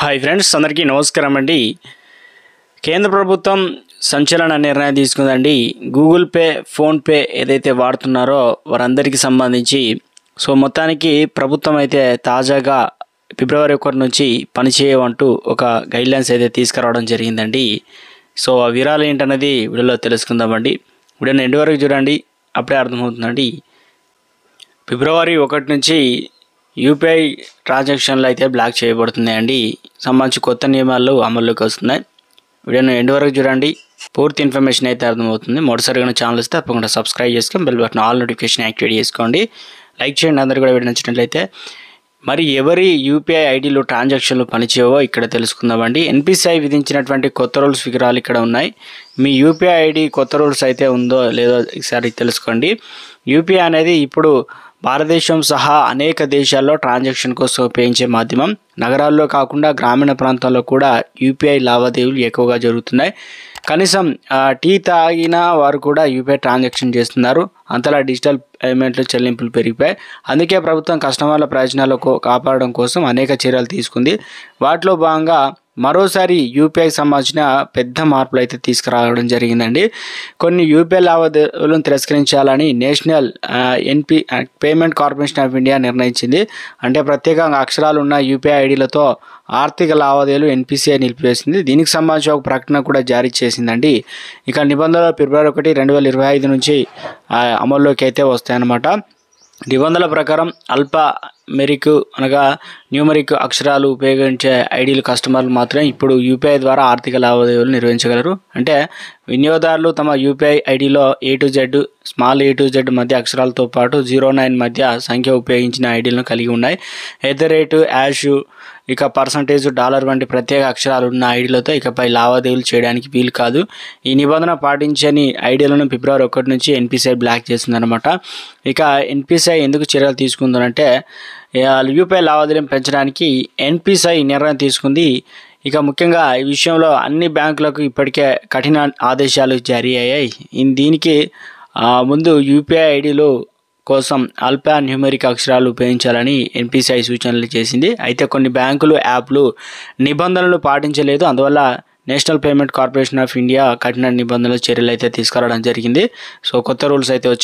Hi friends, అందరికీ నమస్కారం అండి. కేంద్ర ప్రభుత్వం సంచలన నిర్ణయం తీసుకుందండి. గూగుల్ పే, ఫోన్పే ఏదైతే వాడుతున్నారో వారందరికీ సంబంధించి మొత్తానికి ప్రభుత్వం అయితే తాజాగా ఫిబ్రవరి 1 నుంచి పనిచేయవంటూ ఒక గైడ్లైన్స్ అయితే తీసుకురావడం జరిగిందండి. ఆ వివరాలు ఏంటన్నది వీడియోలో తెలుసుకుందామండి. వీడియోని ఎండ్ వరకు చూడండి, అప్పుడే అర్థమవుతుందండి. ఫిబ్రవరి 1 నుంచి యూపీఐ ట్రాన్సాక్షన్లు అయితే బ్లాక్ చేయబడుతున్నాయండి. సంబంధించి కొత్త నియమాలు అమల్లోకి వస్తున్నాయి. వీడియోని ఎండ్ వరకు చూడండి, పూర్తి ఇన్ఫర్మేషన్ అయితే అర్థమవుతుంది. మొదటిసారిగా ఛానల్ వస్తే తప్పకుండా సబ్స్క్రైబ్ చేసుకొని bell button all notification activate చేసుకోండి. లైక్ చేయండి. అందరూ కూడా వీడియో నచ్చినట్లయితే. మరి ఎవరి యూపీఐ ఐడీలు ట్రాన్సాక్షన్లు పనిచేయవో ఇక్కడ తెలుసుకుందామండి. ఎన్పిసిఐ విధించినటువంటి కొత్త రూల్స్ వివరాలు ఇక్కడ ఉన్నాయి. మీ యూపీఐ ఐడి కొత్త రూల్స్ అయితే ఉందో లేదో ఈసారి తెలుసుకోండి. యూపీఐ అనేది ఇప్పుడు భారతదేశం సహా అనేక దేశాల్లో ట్రాన్సాక్షన్ కోసం ఉపయోగించే మాధ్యమం. నగరాల్లో కాకుండా గ్రామీణ ప్రాంతాల్లో కూడా యూపీఐ లావాదేవీలు ఎక్కువగా జరుగుతున్నాయి. కనీసం టీ తాగిన వారు కూడా యూపీఐ ట్రాన్సాక్షన్ చేస్తున్నారు. అంతలా డిజిటల్ పేమెంట్లు చెల్లింపులు పెరిగిపోయాయి. అందుకే ప్రభుత్వం కస్టమర్ల ప్రయోజనాలకు కాపాడడం కోసం అనేక చర్యలు తీసుకుంది. వాటిలో భాగంగా మరోసారి యూపీఐకి సంబంధించిన పెద్ద మార్పులు అయితే తీసుకురావడం జరిగిందండి. కొన్ని యూపీఐ లావాదేవీలను తిరస్కరించాలని national payment corporation of India నిర్ణయించింది. అంటే ప్రత్యేకంగా అక్షరాలు ఉన్న యూపీఐ ఐడీలతో ఆర్థిక లావాదేవీలు ఎన్పిసిఐ నిలిపివేసింది. దీనికి సంబంధించి ఒక ప్రకటన కూడా జారీ చేసిందండి. ఇక నిబంధనలు ఫిబ్రవరి 1, 2025 నుంచి అమల్లోకి అయితే వస్తాయన్నమాట. నిబంధనల ప్రకారం మెరిక్ అనగా న్యూమరిక్ అక్షరాలు ఉపయోగించే ఐడీలు కస్టమర్లు మాత్రమే ఇప్పుడు యూపీఐ ద్వారా ఆర్థిక లావాదేవీలు నిర్వహించగలరు. అంటే వినియోగదారులు తమ యూపీఐ ఐడీలో A to Z, small A to Z మధ్య అక్షరాలతో పాటు 09 మధ్య సంఖ్య ఉపయోగించిన ఐడీలను కలిగి ఉన్నాయి. @ ఇక %, వంటి ప్రత్యేక అక్షరాలు ఉన్న ఐడీలతో ఇకపై లావాదేవీలు చేయడానికి వీలు కాదు. ఈ నిబంధన పాటించని ఐడీలను ఫిబ్రవరి 1 నుంచి ఎన్పిసిఐ బ్లాక్ చేస్తుందన్నమాట. ఇక ఎన్పిసిఐ ఎందుకు చర్యలు తీసుకుందనంటే యూపీఐ లావాదేవీలను పెంచడానికి ఎన్పిసిఐ నిర్ణయం తీసుకుంది. ఇక ముఖ్యంగా ఈ విషయంలో అన్ని బ్యాంకులకు ఇప్పటికే కఠిన ఆదేశాలు జారీ అయ్యాయి. దీనికి ముందు యూపీఐ ఐడీలు కోసం న్యూమరిక్ అక్షరాలు ఉపయోగించాలని ఎన్పిసిఐ సూచనలు చేసింది. అయితే కొన్ని బ్యాంకులు, యాప్లు నిబంధనలు పాటించలేదు. అందువల్ల national payment corporation of India కఠిన నిబంధనల చర్యలు అయితే తీసుకురావడం జరిగింది. కొత్త రూల్స్ అయితే వచ్చాయి.